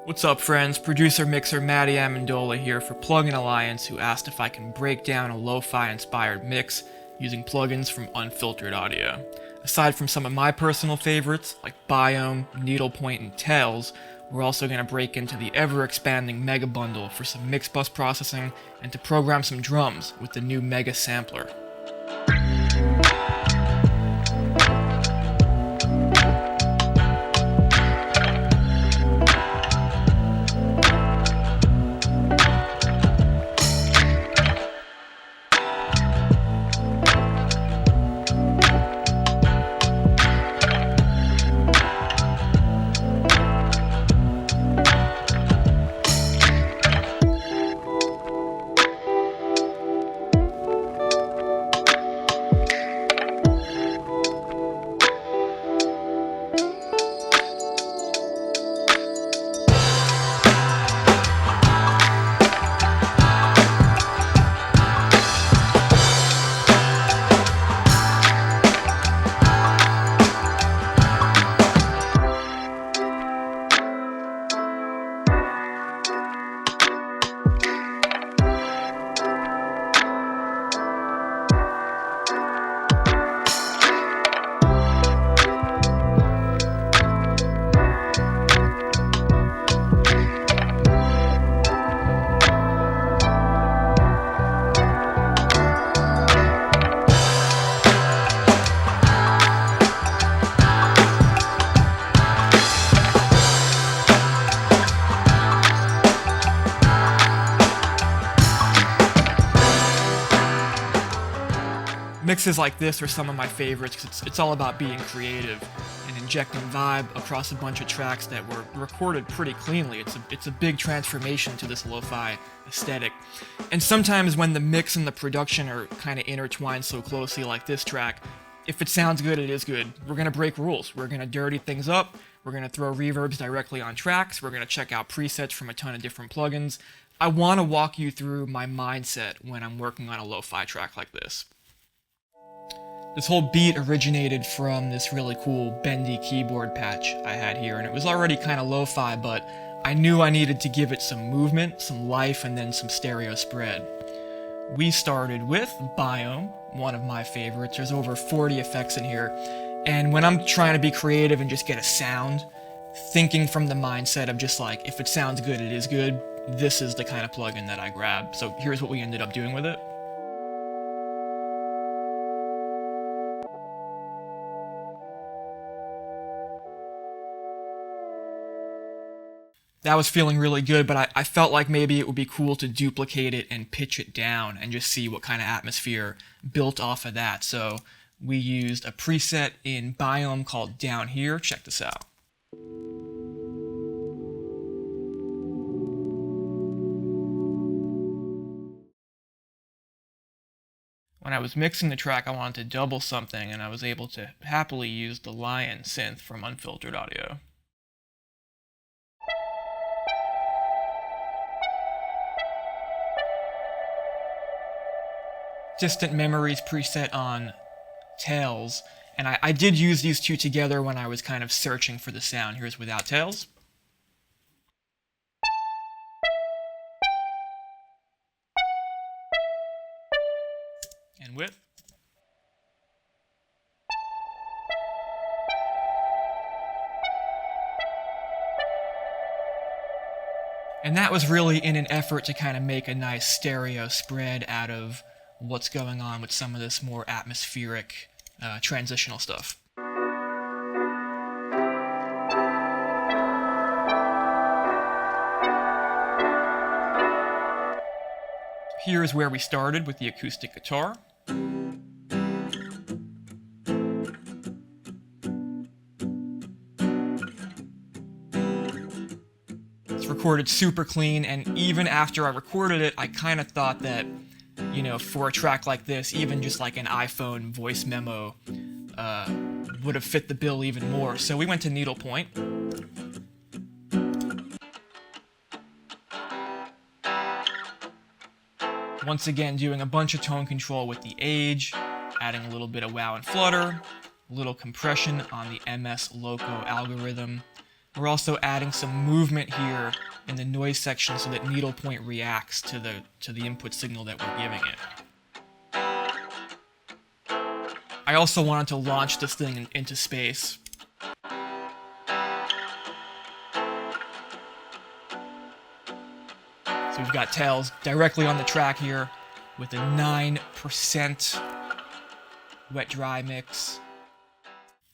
What's up, friends? Producer mixer Matty Amendola here for Plugin Alliance, who asked if I can break down a lo-fi inspired mix using plugins from Unfiltered Audio. Aside from some of my personal favorites, like Biome, Needlepoint, and Tails, we're also going to break into the ever-expanding Mega Bundle for some mix bus processing and to program some drums with the new Mega Sampler. Mixes like this are some of my favorites because it's all about being creative and injecting vibe across a bunch of tracks that were recorded pretty cleanly. It's a big transformation to this lo-fi aesthetic. And sometimes when the mix and the production are kind of intertwined so closely like this track, if it sounds good, it is good. We're going to break rules. We're going to dirty things up. We're going to throw reverbs directly on tracks. We're going to check out presets from a ton of different plugins. I want to walk you through my mindset when I'm working on a lo-fi track like this. This whole beat originated from this really cool bendy keyboard patch I had here, and it was already kind of lo-fi, but I knew I needed to give it some movement, some life, and then some stereo spread. We started with Biome, one of my favorites. There's over 40 effects in here, and when I'm trying to be creative and just get a sound, thinking from the mindset of just like, if it sounds good, it is good, this is the kind of plugin that I grab. So here's what we ended up doing with it. That was feeling really good, but I felt like maybe it would be cool to duplicate it and pitch it down and just see what kind of atmosphere built off of that. So we used a preset in Biome called Down Here. Check this out. When I was mixing the track, I wanted to double something, and I was able to happily use the LION synth from Unfiltered Audio. Distant Memories preset on Tails, and I did use these two together when I was kind of searching for the sound. Here's without Tails. And with. And that was really in an effort to kind of make a nice stereo spread out of what's going on with some of this more atmospheric, transitional stuff. Here's where we started with the acoustic guitar. It's recorded super clean, and even after I recorded it, I kind of thought that, you know, for a track like this, even just like an iPhone voice memo would have fit the bill even more. So we went to Needlepoint. Once again, doing a bunch of tone control with the age, adding a little bit of wow and flutter, a little compression on the MS Loco algorithm, We're also adding some movement here in the noise section so that needlepoint reacts to the input signal that we're giving it. I also wanted to launch this thing into space. So we've got Tails directly on the track here with a 9% wet-dry mix.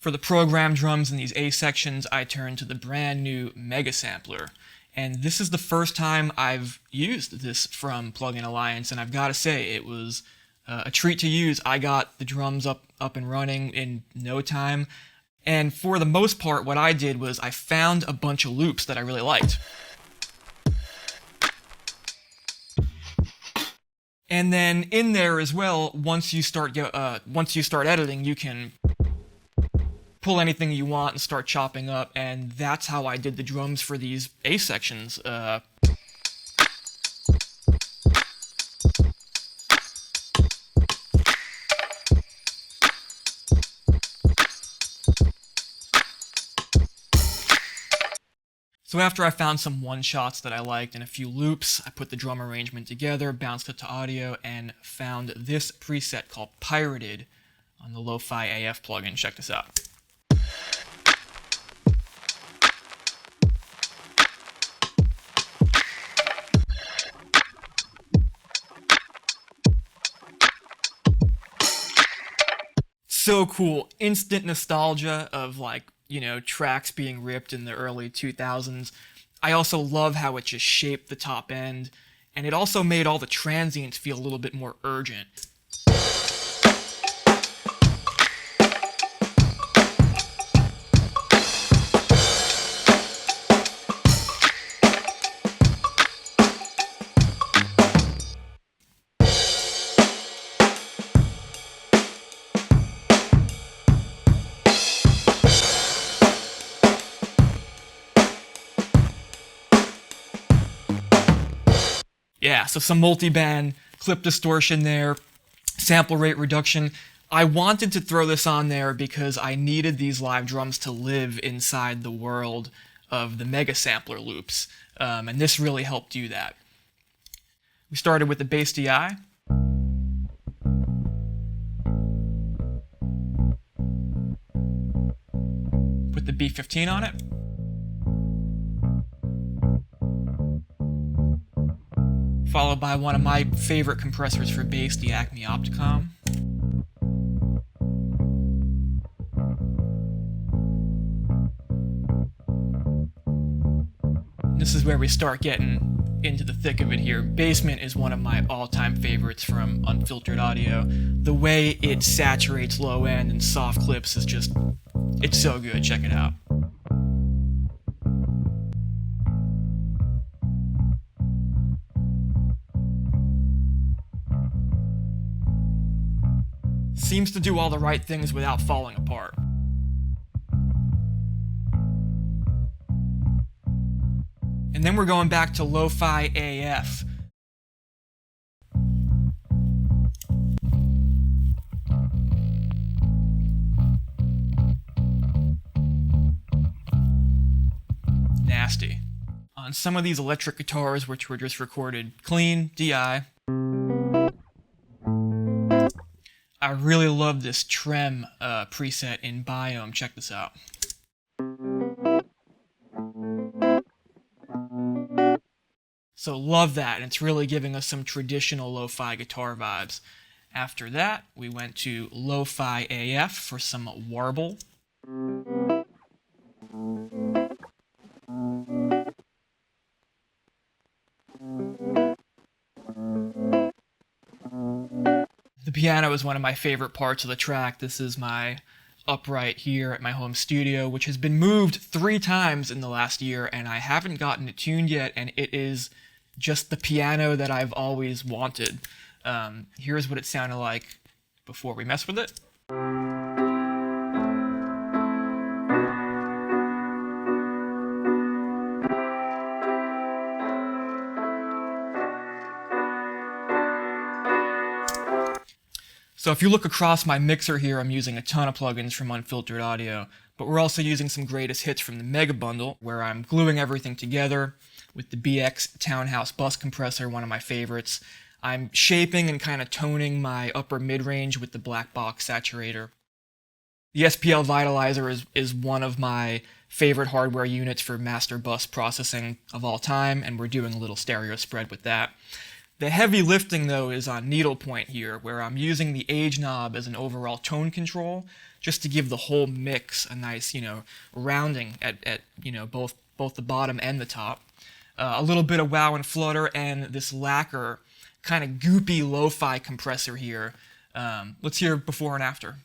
For the program drums in these A sections, I turned to the brand new Mega Sampler. And this is the first time I've used this from Plugin Alliance, and I've got to say, it was a treat to use. I got the drums up and running in no time. And for the most part, what I did was I found a bunch of loops that I really liked. And then in there as well, once you start editing, you can pull anything you want and start chopping up, and that's how I did the drums for these A sections. So after I found some one-shots that I liked and a few loops, I put the drum arrangement together, bounced it to audio, and found this preset called Pirated on the Lo-Fi-AF plugin. Check this out. So cool. Instant nostalgia of, like, you know, tracks being ripped in the early 2000s. I also love how it just shaped the top end, and it also made all the transients feel a little bit more urgent. Yeah, so some multi-band clip distortion there, sample rate reduction. I wanted to throw this on there because I needed these live drums to live inside the world of the Mega Sampler loops, and this really helped do that. We started with the bass DI. Put the B15 on it. Followed by one of my favorite compressors for bass, the Acme Opticom. This is where we start getting into the thick of it here. Basement is one of my all-time favorites from Unfiltered Audio. The way it saturates low end and soft clips is just, it's so good. Check it out. Seems to do all the right things without falling apart. And then we're going back to Lo-Fi-AF. Nasty. On some of these electric guitars, which were just recorded clean, DI, I really love this trem preset in Biome. Check this out. So love that, and it's really giving us some traditional lo-fi guitar vibes. After that, we went to Lo-Fi-AF for some warble. The piano is one of my favorite parts of the track. This is my upright here at my home studio, which has been moved 3 times in the last year, and I haven't gotten it tuned yet, and it is just the piano that I've always wanted. Here's what it sounded like before we mess with it. So if you look across my mixer here, I'm using a ton of plugins from Unfiltered Audio, but we're also using some greatest hits from the Mega Bundle, where I'm gluing everything together with the BX Townhouse Bus Compressor, one of my favorites. I'm shaping and kind of toning my upper mid-range with the Black Box Saturator. The SPL Vitalizer is one of my favorite hardware units for master bus processing of all time, and we're doing a little stereo spread with that. The heavy lifting, though, is on Needlepoint here, where I'm using the Age knob as an overall tone control, just to give the whole mix a nice, rounding at both the bottom and the top. A little bit of wow and flutter, and this lacquer, kind of goopy lo-fi compressor here. Let's hear before and after.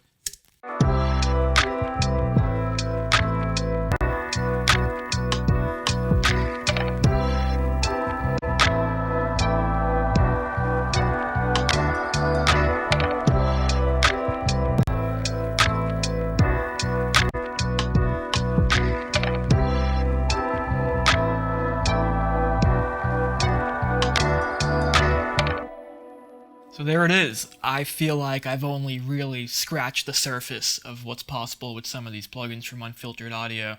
So there it is. I feel like I've only really scratched the surface of what's possible with some of these plugins from Unfiltered Audio.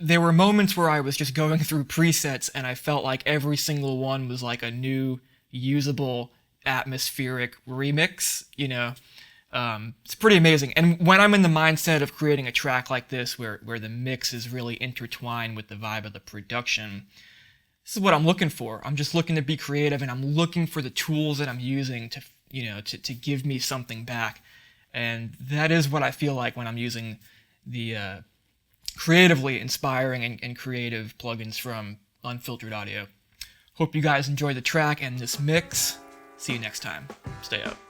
There were moments where I was just going through presets and I felt like every single one was like a new, usable, atmospheric remix, It's pretty amazing. And when I'm in the mindset of creating a track like this, where the mix is really intertwined with the vibe of the production, this is what I'm looking for. I'm just looking to be creative, and I'm looking for the tools that I'm using to give me something back. And that is what I feel like when I'm using the creatively inspiring and creative plugins from Unfiltered Audio. Hope you guys enjoy the track and this mix. See you next time. Stay up.